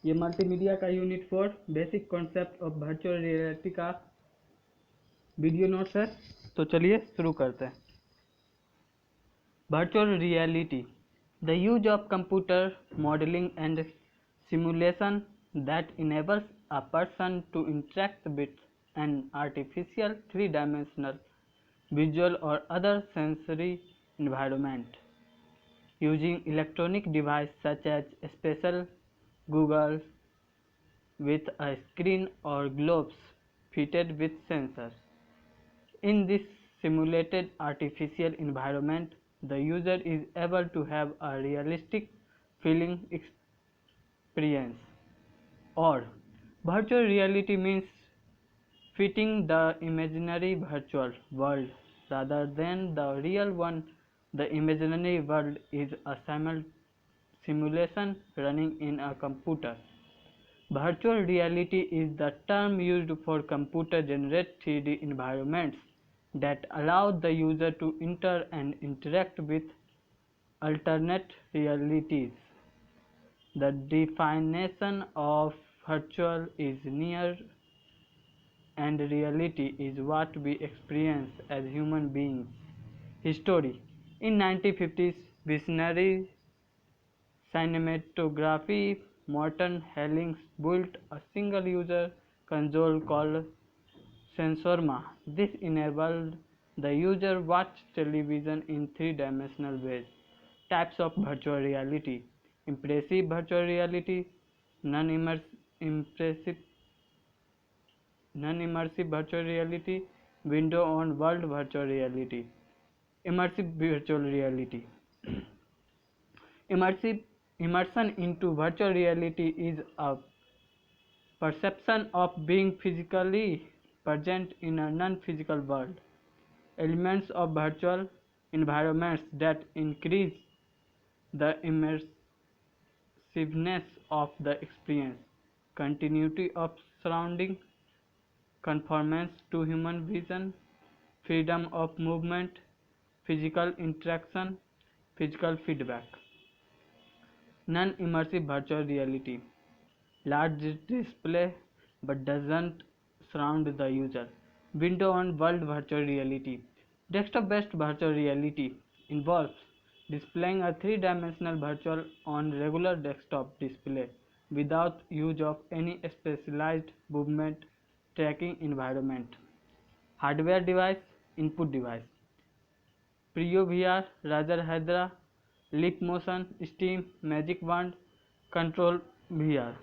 ये मल्टीमीडिया का unit 4 basic concept of virtual reality का वीडियो नोट्स है। तो चलिए शुरू करते हैं। Virtual reality, the use of computer modelling and simulation that enables a person to interact with an artificial three-dimensional visual or other sensory environment using electronic devices such as special goggles with a screen or globes fitted with sensors. In this simulated artificial environment, the user is able to have a realistic feeling experience. Or, virtual reality means fitting the imaginary virtual world rather than the real one. The imaginary world is a simulation running in a computer. Virtual reality is the term used for computer-generated 3D environments that allow the user to enter and interact with alternate realities. The definition of virtual is near and reality is what we experience as human beings. History: in 1950s, visionary cinematography Morton Hellings built a single-user console called Sensorma. This enabled the user watch television in three-dimensional ways. Types of virtual reality: impressive virtual reality, non-immersive virtual reality, window on world virtual reality. Immersive virtual reality. Immersion into virtual reality is a perception of being physically present in a non-physical world. Elements of virtual environments that increase the immersiveness of the experience. Continuity of surrounding, conformance to human vision, freedom of movement, physical interaction, physical feedback. Non-immersive virtual reality: large display but doesn't surround the user. Window on world virtual reality. Desktop-based virtual reality involves displaying a three-dimensional virtual on regular desktop display without use of any specialized movement tracking environment. Hardware device, input device. PrioVR, Razer Hydra, Leap Motion, Steam, Magic Wand, Control VR.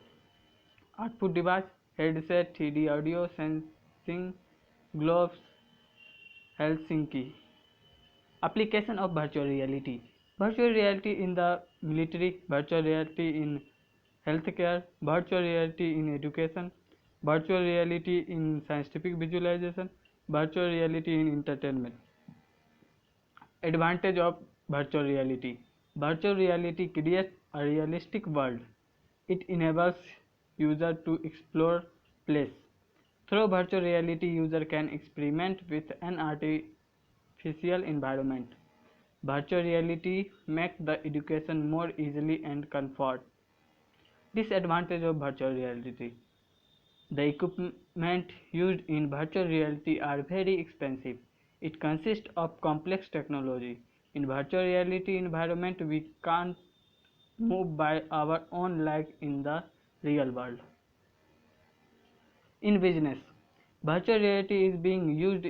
Output device, headset, 3D audio, sensing, gloves, Helsinki. Application of virtual reality. Virtual reality in the military, virtual reality in healthcare, virtual reality in education, virtual reality in scientific visualization, virtual reality in entertainment. Advantage of virtual reality. Virtual reality creates a realistic world. It enables user to explore place. Through virtual reality, user can experiment with an artificial environment. Virtual reality makes the education more easily and comfort. Disadvantage of virtual reality. The equipment used in virtual reality are very expensive. It consists of complex technology. In virtual reality environment, we can't move by our own like in the real world. In business, virtual reality is being used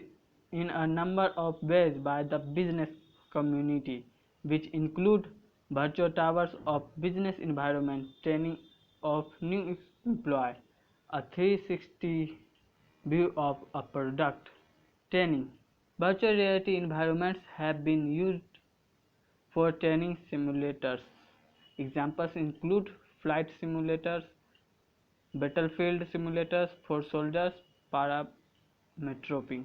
in a number of ways by the business community, which include virtual towers of business environment, training of new employee, a 360 view of a product, training. Virtual reality environments have been used for training simulators. Examples include flight simulators, battlefield simulators for soldiers, parametroping.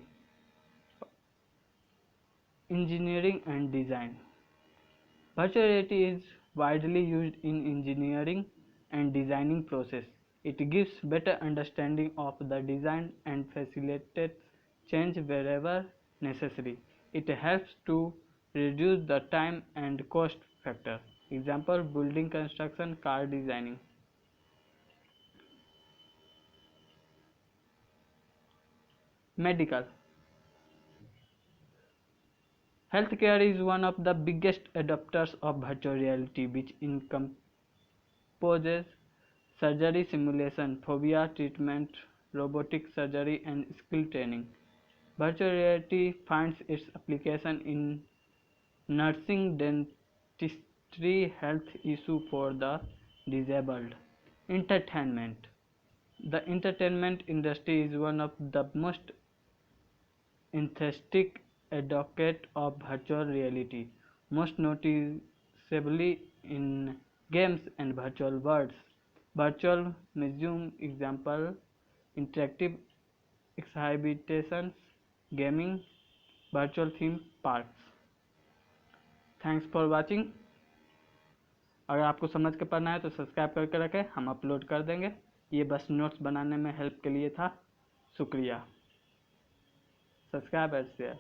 Engineering and design. Virtual reality is widely used in engineering and designing process. It gives better understanding of the design and facilitates change wherever necessary. It helps to reduce the time and cost factor. Example: building construction, car designing. Medical. Healthcare is one of the biggest adopters of virtual reality, which encompasses surgery simulation, phobia treatment, robotic surgery, and skill training. Virtual reality finds its application in nursing, dentistry, health issue for the disabled. Entertainment. The entertainment industry is one of the most enthusiastic advocate of virtual reality, most noticeably in games and virtual worlds. Virtual museum example, interactive exhibitions, gaming, virtual theme parks. Thanks for watching. अगर आपको समझ के पढ़ना है तो subscribe करके रखें, हम अपलोड कर देंगे। ये बस नोट्स बनाने में हेल्प के लिए था। शुक्रिया। Subscribe and share.